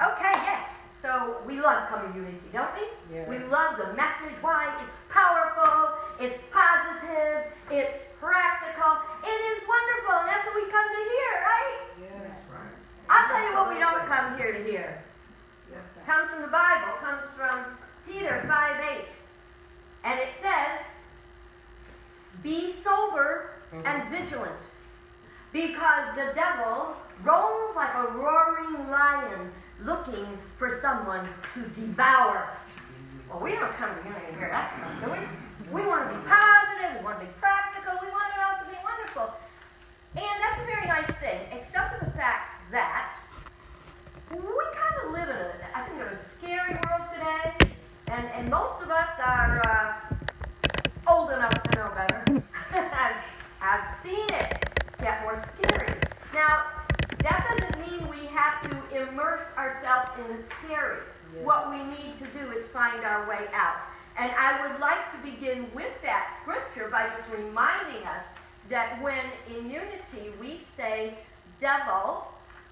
Okay, yes. So we love community, don't we? Yes. We love the message. Why? It's powerful, it's positive, it's practical, it is wonderful, and that's what we come to hear, right? Yes. Right. I'll tell you what we don't come here to hear. Yes. It comes from the Bible, it comes from Peter 5:8. And it says, be sober and vigilant, because the devil roams like a roaring lion looking for someone to devour. Well, we don't come to hear that, do we? We want to be positive, we want to be practical, we want it all to be wonderful. And that's a very nice thing, except for the fact that we kind of live in a scary world today, and most of us are old enough to know better. I've seen it get more scary. Now, that doesn't mean we have to immerse ourselves in the scary. Yes. What we need to do is find our way out. And I would like to begin with that scripture by just reminding us that when in unity we say devil,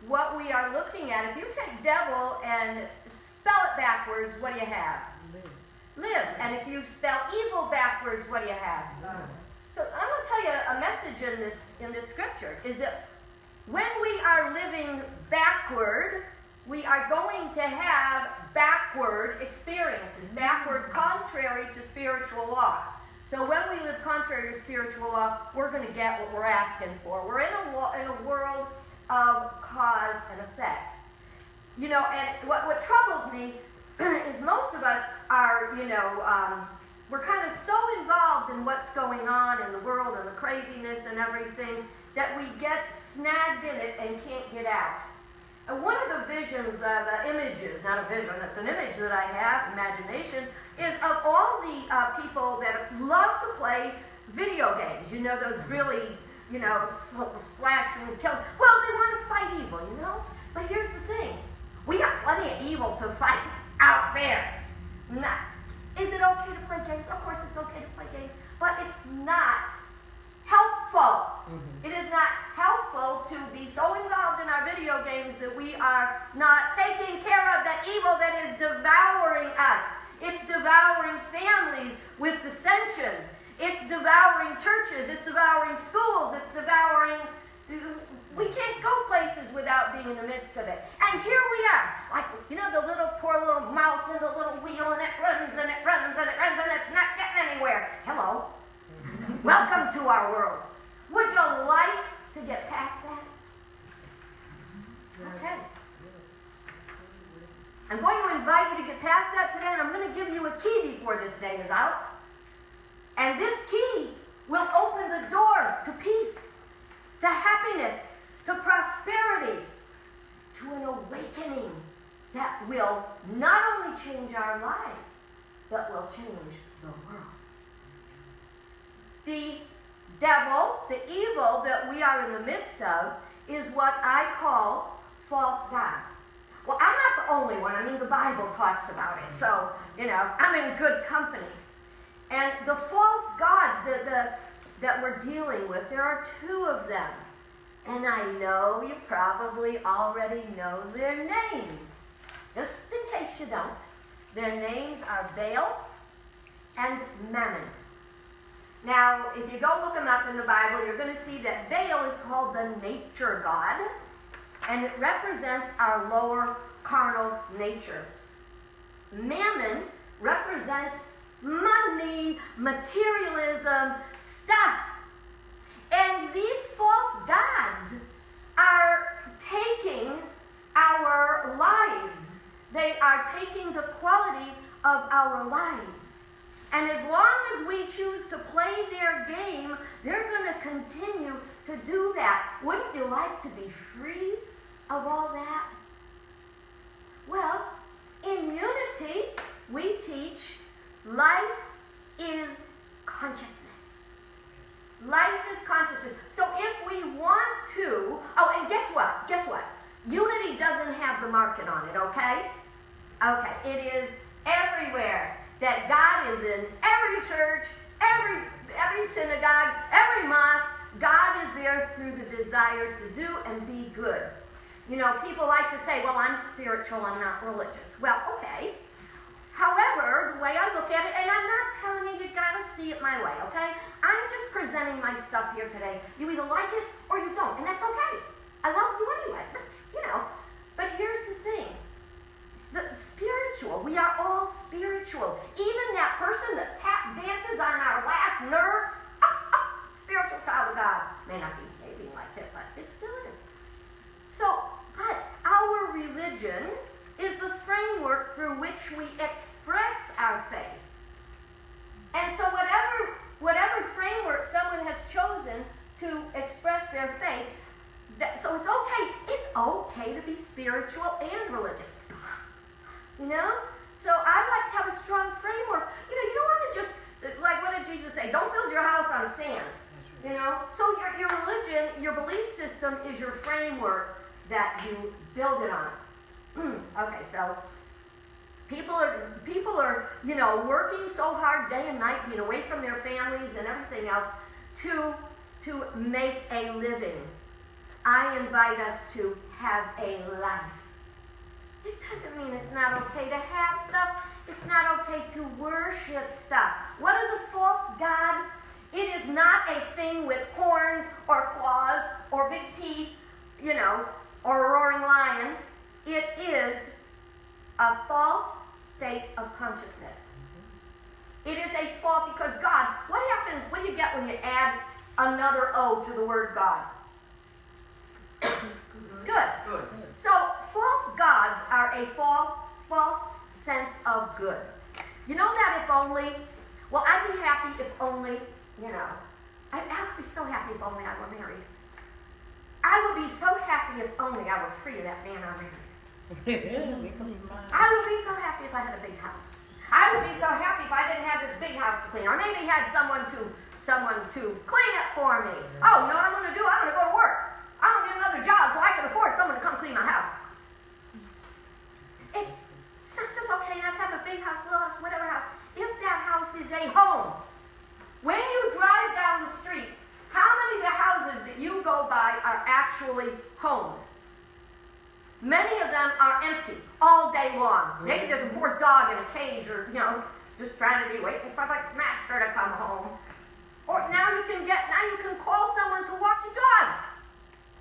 what we are looking at, if you take devil and spell it backwards, what do you have? Live. And if you spell evil backwards, what do you have? Love. So I'm going to tell you a message in this scripture, is that when we are living backward, we are going to have backward experiences, backward contrary to spiritual law. So when we live contrary to spiritual law, we're going to get what we're asking for. We're in a world of cause and effect. You know, and what troubles me is most of us are, we're kind of so involved in what's going on in the world and the craziness and everything that we get snagged in it and can't get out. And one of the visions, the images, not a vision, that's an image that I have, imagination, is of all the people that love to play video games. You know, those really, slash and kill. Well, they want to fight evil, But here's the thing. We got plenty of evil to fight out there. Is it okay to play games? Of course it's okay to play games, but it's not helpful. Mm-hmm. It is not helpful to be so involved in our video games that we are not taking care of the evil that is devouring us. It's devouring families with dissension. It's devouring churches. It's devouring schools. It's devouring... We can't go places without being in the midst of it. And here we are, like, the poor little mouse in the little wheel, and it runs, and it runs, and it runs, and it's not getting anywhere. Hello. Welcome to our world. Would you like to get past that? Okay. I'm going to invite you to get past that today, and I'm going to give you a key before this day is out. And this key will open the door to peace, to happiness, to prosperity, to an awakening that will not only change our lives, but will change the world. The devil, the evil that we are in the midst of, is what I call false gods. Well, I'm not the only one. The Bible talks about it. So, I'm in good company. And the false gods that we're dealing with, there are two of them. And I know you probably already know their names. Just in case you don't. Their names are Baal and Mammon. Now, if you go look them up in the Bible, you're going to see that Baal is called the nature god, and it represents our lower carnal nature. Mammon represents money, materialism, stuff. And these false gods are taking our lives. They are taking the quality of our lives. And as long as we choose to play their game, they're going to continue to do that. Wouldn't you like to be free of all that? Well, in unity, we teach life is consciousness. Life is consciousness. So if we want to... Oh, and guess what? Guess what? Unity doesn't have the market on it, okay? Okay, it is everywhere. That God is in every church, every synagogue, every mosque. God is there through the desire to do and be good. People like to say, well, I'm spiritual, I'm not religious. Well, okay. However, the way I look at it, and I'm not telling you gotta see it my way, okay? I'm just presenting my stuff here today. You either like it or you don't, and that's okay. I love you anyway, But here's the thing. The spiritual, we are all spiritual. Even that person that tap dances on our last nerve, spiritual child of God. May not be behaving like it, but it still is. But our religion is the framework through which we express our faith. And so whatever framework someone has chosen to express their faith, so it's okay to be spiritual and religious. So I'd like to have a strong framework. You don't want to just, like what did Jesus say? Don't build your house on sand. So your religion, your belief system is your framework that you build it on. Okay, so people are working so hard day and night, being away from their families and everything else to make a living. I invite us to have a life. It doesn't mean it's not okay to have stuff. It's not okay to worship stuff. What is a false god? It is not a thing with horns or claws or big teeth, or a roaring lion. It is a false state of consciousness. It is a false, because God, what do you get when you add another O to the word God? Good. So false gods are a false sense of good. You know that if only, I'd be happy if only, I would be so happy if only I were married. I would be so happy if only I were free of that man I married. I would be so happy if I had a big house. I would be so happy if I didn't have this big house to clean, or maybe had someone to clean it for me. Oh, you know what I'm going to do? I'm going to go to work. I'm going to get another job so I can afford someone to come clean my house. It's not just okay not to have a big house, little house, whatever house. If that house is a home, when you drive down the street, how many of the houses that you go by are actually homes? Many of them are empty all day long. Maybe there's a poor dog in a cage, or just trying to be waiting for the master to come home. Or now you can call someone to walk your dog.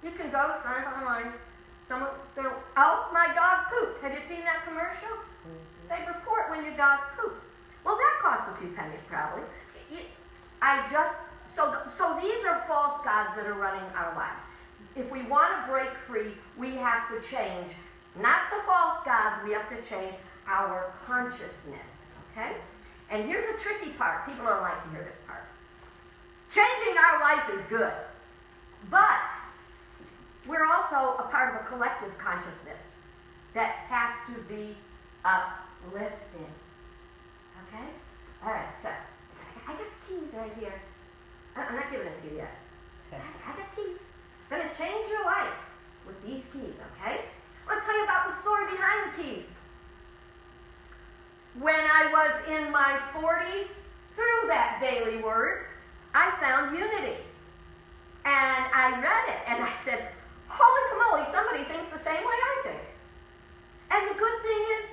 You can go sign online. My dog pooped. Have you seen that commercial? They report when your dog poops. Well, that costs a few pennies probably. So these are false gods that are running our lives. If we want to break free, we have to change, not the false gods, we have to change our consciousness, okay? And here's a tricky part. People don't like to hear this part. Changing our life is good, but we're also a part of a collective consciousness that has to be uplifted, okay? All right, so I got the keys right here. I'm not giving it to you yet. I got keys. I'm going to change your life with these keys, okay? I want to tell you about the story behind the keys. When I was in my 40s, through that daily word, I found unity. And I read it, and I said, holy camoly, somebody thinks the same way I think. And the good thing is,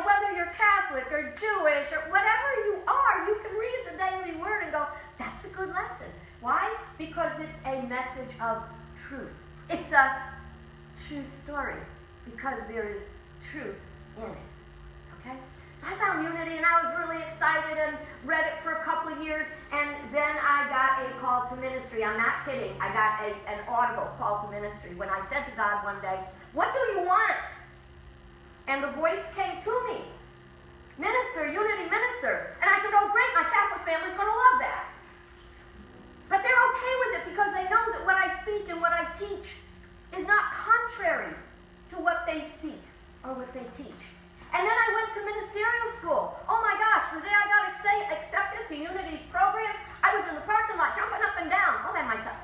whether you're Catholic or Jewish or whatever you are, you can read the daily word and go, that's a good lesson. Why? Because it's a message of truth. It's a true story because there is truth in it. Okay? So I found unity and I was really excited and read it for a couple of years, and then I got a call to ministry. I'm not kidding. I got an audible call to ministry when I said to God one day, what do you want? And the voice came to me, minister, unity minister. And I said, oh great, my Catholic family's going to love that. But they're okay with it because they know that what I speak and what I teach is not contrary to what they speak or what they teach. And then I went to ministerial school. Oh my gosh, the day I got accepted to Unity's program, I was in the parking lot jumping up and down all by myself.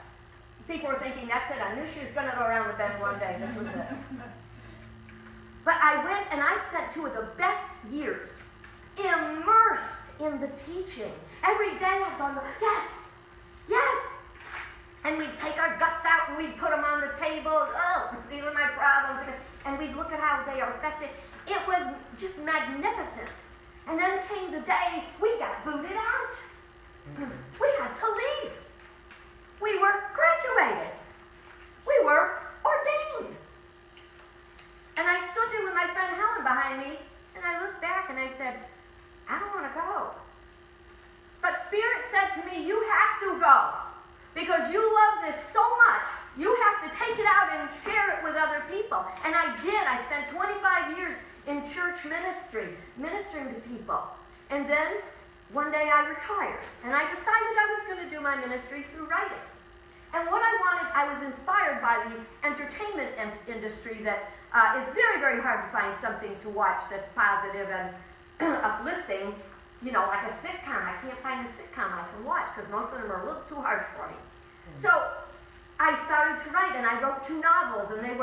People were thinking, that's it, I knew she was going to go around the bend one day. This was it. But I went and I spent 2 of the best years immersed in the teaching. Every day I'd go, yes, And we'd take our guts out and we'd put them on the table. Oh, these are my problems. And we'd look at how they are affected. It was just magnificent. And then came the day we got booted out. We had to leave. We were graduated. We were ordained. And I stood there with my friend Helen behind me, and I looked back and I said, I don't want to go. But Spirit said to me, you have to go. Because you love this so much, you have to take it out and share it with other people. And I did. I spent 25 years in church ministry, ministering to people. And then one day I retired, and I decided I was going to do my ministry through writing. And what I wanted, I was inspired by the entertainment industry that is very, very hard to find something to watch that's positive and uplifting, you know, like a sitcom. I can't find a sitcom I can watch because most of them are a little too harsh for me. So I started to write, and I wrote 2 novels, and they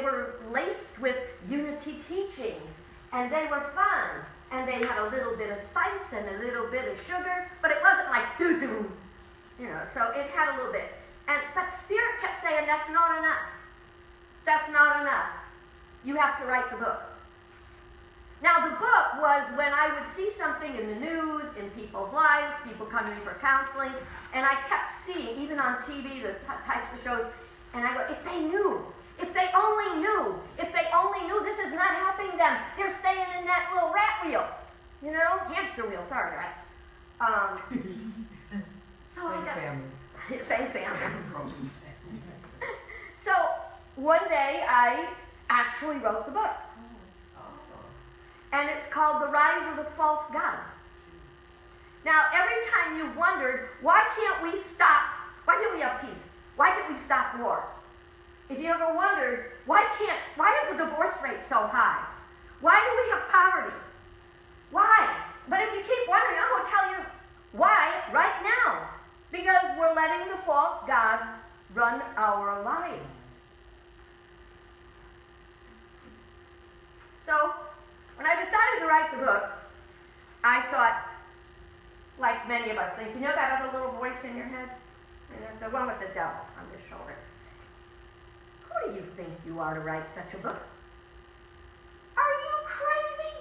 were laced with unity teachings, and they were fun, and they had a little bit of spice and a little bit of sugar, but it wasn't like doo-doo, you know, so it had a little bit. But Spirit kept saying, that's not enough. That's not enough. You have to write the book. Now, the book was when I would see something in the news, in people's lives, people coming for counseling, and I kept seeing, even on TV, the types of shows, and I go, if they knew, if they only knew, this is not helping them. They're staying in that little rat wheel, you know, hamster wheel, sorry, right? Same family. So, one day I actually wrote the book. And it's called The Rise of the False Gods. Now, every time you've wondered, why can't we have peace? Why can't we stop war? If you ever wondered, why is the divorce rate so high? Why do we have poverty? Why? But if you keep wondering, I'm going to tell you why right now. Because we're letting the false gods run our lives. So, when I decided to write the book, I thought, like many of us think, you know that other little voice in your head? The one with the devil on the shoulder. Who do you think you are to write such a book? Are you crazy?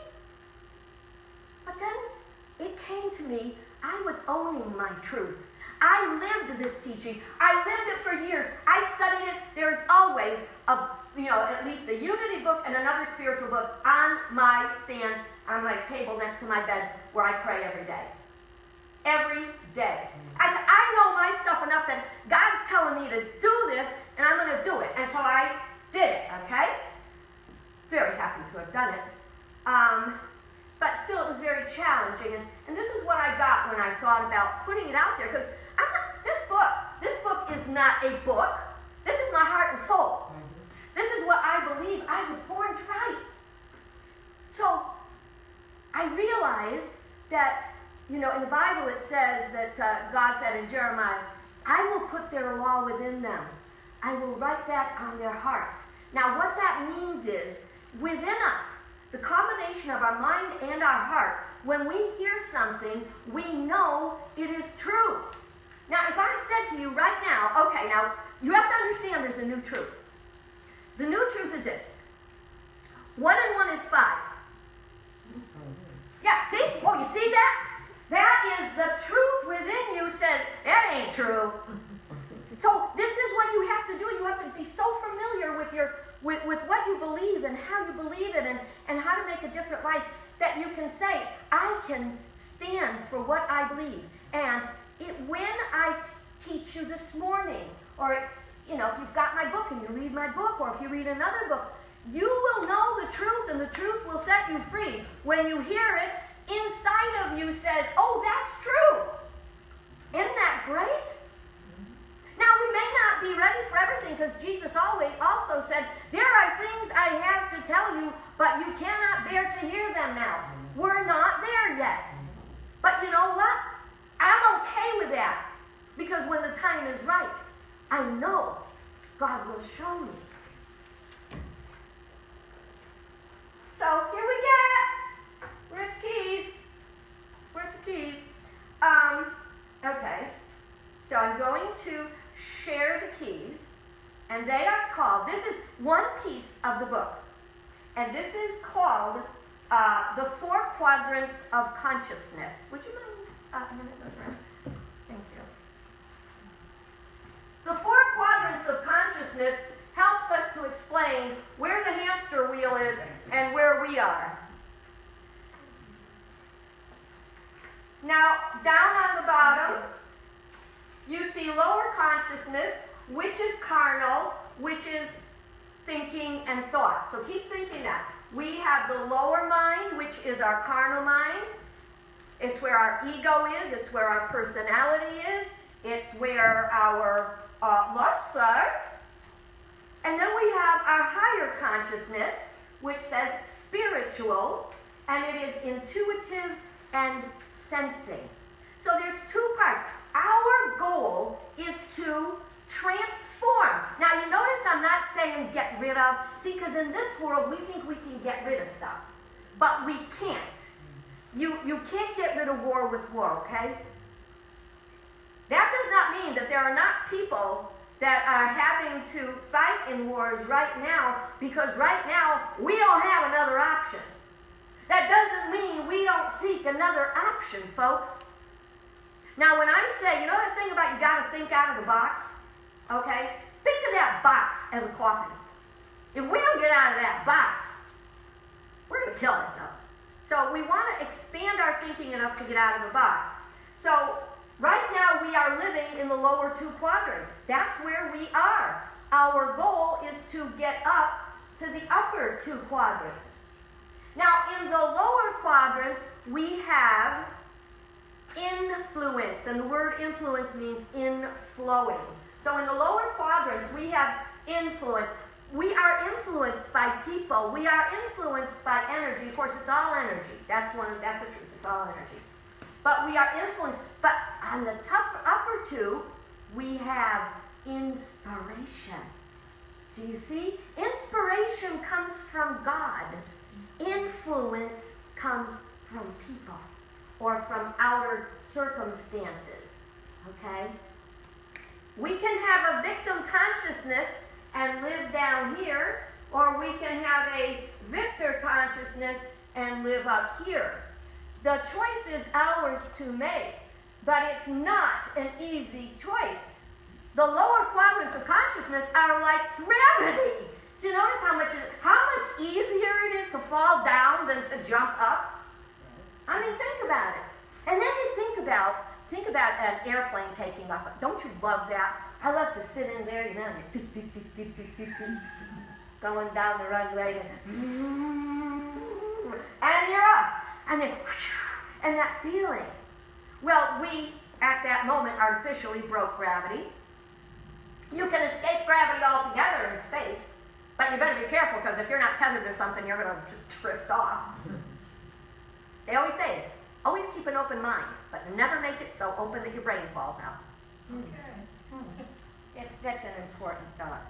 But then it came to me, I was owning my truth. I lived this teaching. I lived it for years. I studied it. There's always at least a unity book and another spiritual book on my stand, on my table next to my bed where I pray every day. Every day. I said, I know my stuff enough that God's telling me to do this, and I'm going to do it. And so I did it, okay? Very happy to have done it. But still, it was very challenging. And this is what I got when I thought about putting it out there. Because this book is not a book. This is my heart and soul. This is what I believe I was born to write. So I realized that, in the Bible it says that God said in Jeremiah, I will put their law within them. I will write that on their hearts. Now what that means is, within us, the combination of our mind and our heart, when we hear something, we know it is true. Now if I said to you right now, okay, now you have to understand there's a new truth. The new truth is this. 1 and 1 is 5. Yeah, see? Oh, you see that? That is the truth within you said, that ain't true. So this is what you have to do. You have to be so familiar with what you believe and how you believe it and how to make a different life that you can say, I can stand for what I believe. And when I teach you this morning, or if you've got my book and you read my book, or if you read another book, you will know the truth, and the truth will set you free. When you hear it, inside of you says, oh, that's true. Isn't that great? Now, we may not be ready for everything, because Jesus always also said, there are things I have to tell you, but you cannot bear to hear them now. We're not there yet. But you know what? I'm okay with that, because when the time is right, I know God will show me. So here we get. We're at the keys. Okay. So I'm going to share of the book. And this is called The Four Quadrants of Consciousness. Would you mind handing those around? Thank you. The Four Quadrants of Consciousness helps us to explain where the hamster wheel is and where we are. Now, down on the bottom, you see lower consciousness, which is carnal, which is thinking and thought. So keep thinking that. We have the lower mind, which is our carnal mind. It's where our ego is. It's where our personality is. It's where our lusts are. And then we have our higher consciousness, which says spiritual, and it is intuitive and sensing. So there's two parts. Our goal is to transform. Now you notice I'm not saying get rid of. See, because in this world we think we can get rid of stuff. But we can't. You can't get rid of war with war, okay? That does not mean that there are not people that are having to fight in wars right now, because right now we don't have another option. That doesn't mean we don't seek another option, folks. Now when I say, you know that thing about you got to think out of the box? Okay? Think of that box as a coffin. If we don't get out of that box, we're going to kill ourselves. So we want to expand our thinking enough to get out of the box. So right now we are living in the lower two quadrants. That's where we are. Our goal is to get up to the upper two quadrants. Now in the lower quadrants we have influence, and the word influence means inflowing. So in the lower quadrants we have influence. We are influenced by people. We are influenced by energy. Of course, it's all energy. That's the truth. It's all energy. But we are influenced. But on the upper two, we have inspiration. Do you see? Inspiration comes from God. Influence comes from people or from outer circumstances. Okay? We can have a victim consciousness and live down here, or we can have a victor consciousness and live up here. The choice is ours to make, but it's not an easy choice. The lower quadrants of consciousness are like gravity. Do you notice how much easier it is to fall down than to jump up? I mean, think about it. And then you think about an airplane taking off. Don't you love that? I love to sit in there, you know, going down the runway, and you're off. And then, and that feeling. Well, we, at that moment, artificially broke gravity. You can escape gravity altogether in space, but you better be careful, because if you're not tethered to something, you're going to just drift off. They always say, always keep an open mind, but never make it so open that your brain falls out. That's an important thought.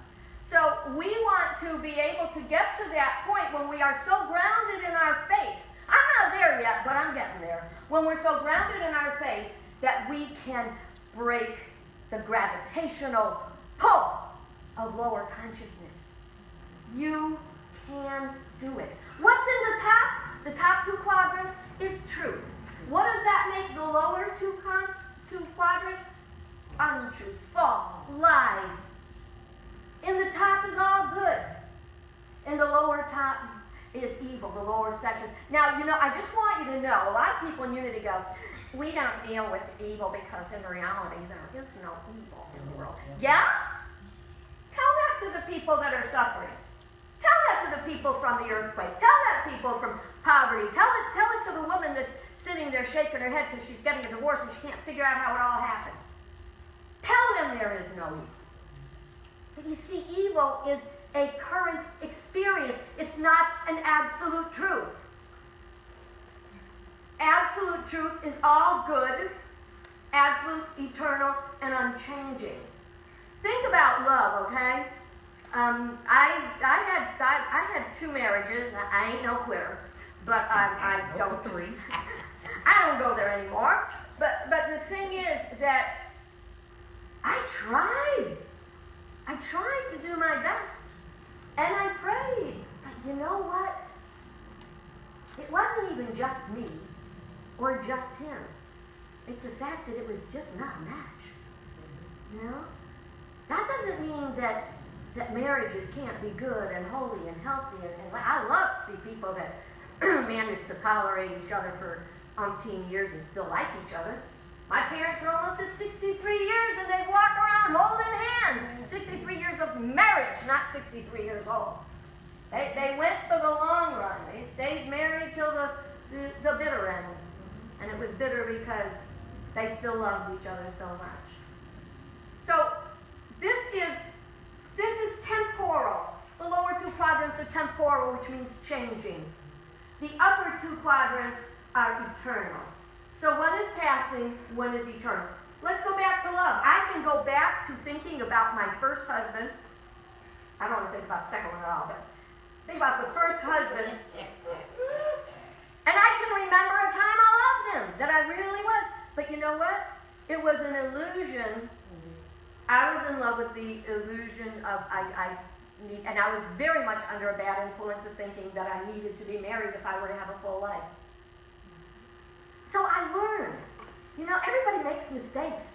So we want to be able to get to that point when we are so grounded in our faith. I'm not there yet, but I'm getting there. When we're so grounded in our faith that we can break the gravitational pull of lower consciousness. You can do it. What's in the top? The top two quadrants is truth. What does that make the lower two quadrants? Untruth, false, lies. In the top is all good. In the lower top is evil, the lower sections. Now, you know, I just want you to know, a lot of people in Unity go, we don't deal with evil because in reality there is no evil in the world. Yeah? Tell that to the people that are suffering. Tell that to the people from the earthquake. Tell that to people from poverty. Tell it to the woman that's sitting there shaking her head because she's getting a divorce and she can't figure out how it all happened. Tell them there is no evil. But you see, evil is a current experience. It's not an absolute truth. Absolute truth is all good, absolute, eternal, and unchanging. Think about love, okay? I had two marriages. I ain't no quitter, but I don't agree. I don't go there anymore. But the thing is that I tried to do my best. And I prayed. But you know what? It wasn't even just me or just him. It's the fact that it was just not a match. You know? That doesn't mean that marriages can't be good and holy and healthy. And I love to see people that manage to tolerate each other for umpteen years and still like each other. My parents were almost at 63 years and they'd walk around holding hands. 63 years of marriage, not 63 years old. They went for the long run. They stayed married till the bitter end. And it was bitter because they still loved each other so much. So this is temporal. The lower two quadrants are temporal, which means changing. The upper two quadrants are eternal. So one is passing, one is eternal. Let's go back to love. I can go back to thinking about my first husband. I don't want to think about the second one at all, but think about the first husband. And I can remember a time I loved him, that I really was. But you know what? It was an illusion. I was in love with the illusion of and I was very much under a bad influence of thinking that I needed to be married if I were to have a full life. So I learned. You know, everybody makes mistakes.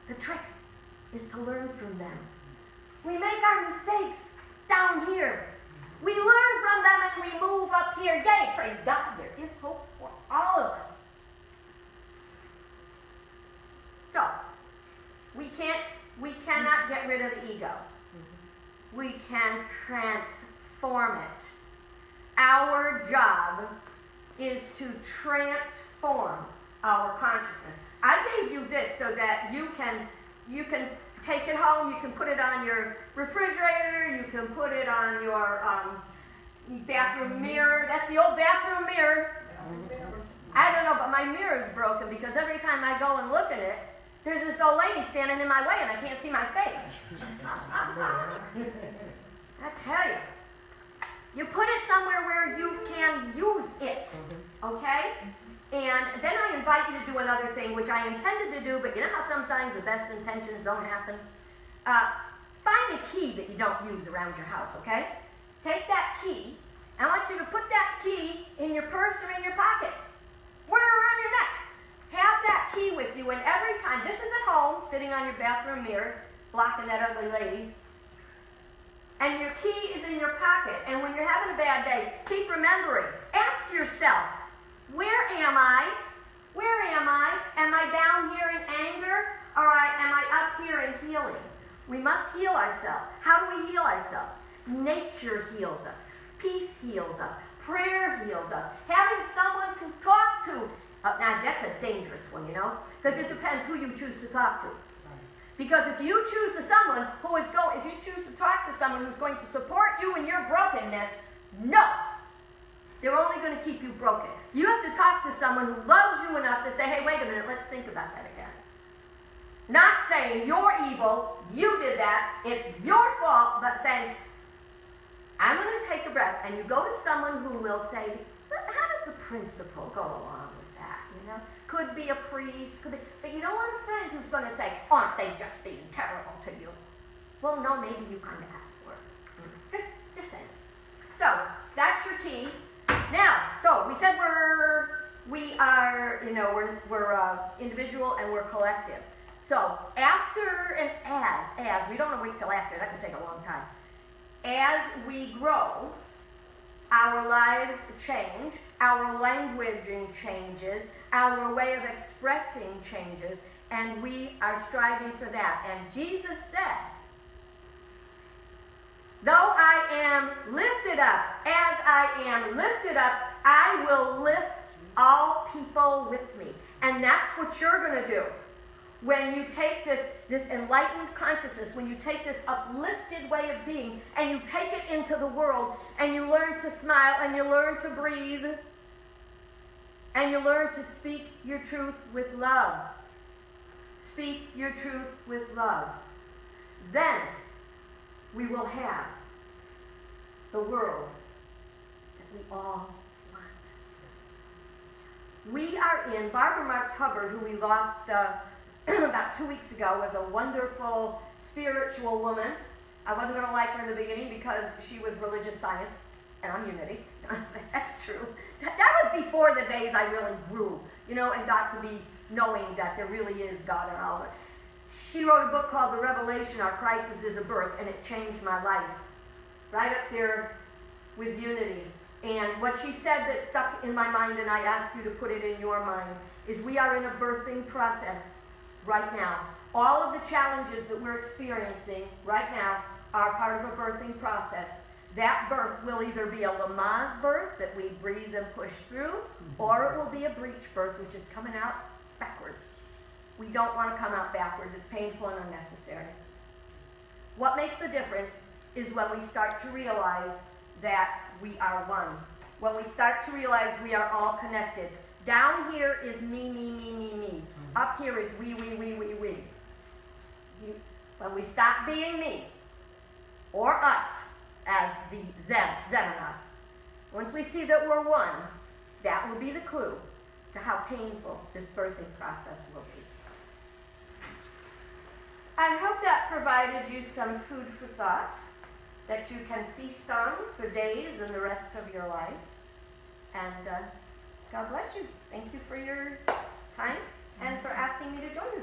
The trick is to learn from them. We make our mistakes down here. We learn from them and we move up here. Yay, praise God, there is hope for all of us. So, we cannot get rid of the ego. We can transform it. Our job is to transform our consciousness. I gave you this so that you can take it home. You can put it on your refrigerator. You can put it on your bathroom mirror. That's the old bathroom mirror. I don't know, but my mirror is broken because every time I go and look at it, there's this old lady standing in my way and I can't see my face. I tell you. You put it somewhere where you can use it, okay? And then I invite you to do another thing, which I intended to do, but you know how sometimes the best intentions don't happen? Find a key that you don't use around your house, okay? Take that key. I want you to put that key in your purse or in your pocket. Wear it around your neck. Have that key with you, and every time, this is at home, sitting on your bathroom mirror, blocking that ugly lady, and your key is in your pocket, and when you're having a bad day, keep remembering. Ask yourself, where am I? Where am I? Am I down here in anger, or am I up here in healing? We must heal ourselves. How do we heal ourselves? Nature heals us. Peace heals us. Prayer heals us. Having someone to talk to. Now, that's a dangerous one, you know, because it depends who you choose to talk to. Because if you choose to if you choose to talk to someone who's going to support you in your brokenness, no, they're only going to keep you broken. You have to talk to someone who loves you enough to say, hey, wait a minute, let's think about that again. Not saying you're evil, you did that, it's your fault, but saying, I'm going to take a breath, and you go to someone who will say, how does the principle go along with that, you know? Could be a priest, but you don't want a friend who's going to say, aren't they just being terrible to you? Well, no, maybe you kind of asked for it. Just saying. So, that's your key. Now, so we said we are, you know, we're individual and we're collective. So, after and as, we don't want to wait till after, that can take a long time. As we grow, our lives change, our languaging changes, our way of expressing changes, and we are striving for that. And Jesus said, though I am lifted up, as I am lifted up, I will lift all people with me. And that's what you're going to do. When you take this enlightened consciousness, when you take this uplifted way of being, and you take it into the world, and you learn to smile, and you learn to breathe, and you learn to speak your truth with love. Speak your truth with love. Then we will have the world that we all want. We are in, Barbara Marx Hubbard, who we lost about 2 weeks ago, was a wonderful spiritual woman. I wasn't going to like her in the beginning because she was religious science, and I'm unity. That's true. That was before the days I really grew, and got to be knowing that there really is God and all. She wrote a book called The Revelation, Our Crisis is a Birth, and it changed my life. Right up there with unity. And what she said that stuck in my mind, and I ask you to put it in your mind, is we are in a birthing process right now. All of the challenges that we're experiencing right now are part of a birthing process. That birth will either be a Lamaze birth that we breathe and push through, or it will be a breech birth, which is coming out backwards. We don't want to come out backwards. It's painful and unnecessary. What makes the difference is when we start to realize that we are one. When we start to realize we are all connected. Down here is me, me, me, me, me. Up here is we. When we stop being me, or us, as the them and us, once we see that we're one, that will be the clue to how painful this birthing process will be. I hope that provided you some food for thought that you can feast on for days and the rest of your life. And God bless you. Thank you for your time and for asking me to join you.